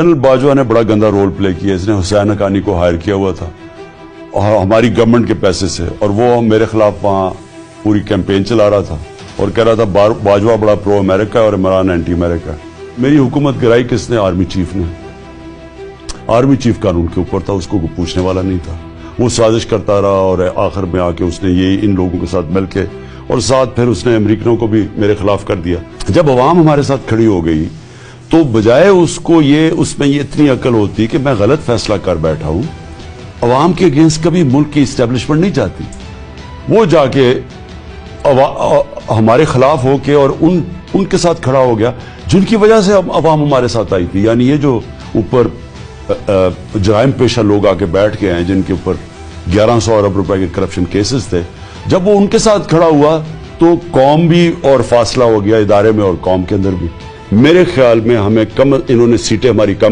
General Bajwa ने बड़ा गंदा रोल प्ले किया। इसने हुसैन हक्कानी को हायर किया हुआ था और हमारी गवर्नमेंट के पैसे से, और वो मेरे खिलाफ वहां पूरी कैंपेन चला रहा था और कह रहा था बाजवा बड़ा प्रो अमेरिका और इमरान एंटी अमेरिका। मेरी हुकूमत गिराई किसने? आर्मी चीफ ने। आर्मी चीफ कानून के ऊपर था, उसको कोई पूछने वाला नहीं था। वो साजिश करता रहा और आखिर में आके उसने ये इन लोगों के साथ मिलके और साथ फिर उसने अमेरिकनों को भी मेरे खिलाफ कर दिया। जब अवाम हमारे साथ खड़ी हो गई तो बजाय उसको उसमें ये इतनी अकल होती कि मैं गलत फैसला कर बैठा हूं, अवाम के अगेंस्ट कभी मुल्क की इस्टेब्लिशमेंट नहीं चाहती। वो जाके हमारे खिलाफ होके और उनके साथ खड़ा हो गया जिनकी वजह से अवाम हमारे साथ आई थी। यानी ये जो ऊपर जराइम पेशा लोग आके बैठ गए हैं जिनके ऊपर 1100 अरब रुपए के करप्शन केसेस थे, जब वो उनके साथ खड़ा हुआ तो कौम भी और फासला हो गया इदारे में और कौम के अंदर भी। मेरे ख्याल में हमें इन्होंने सीटें हमारी कम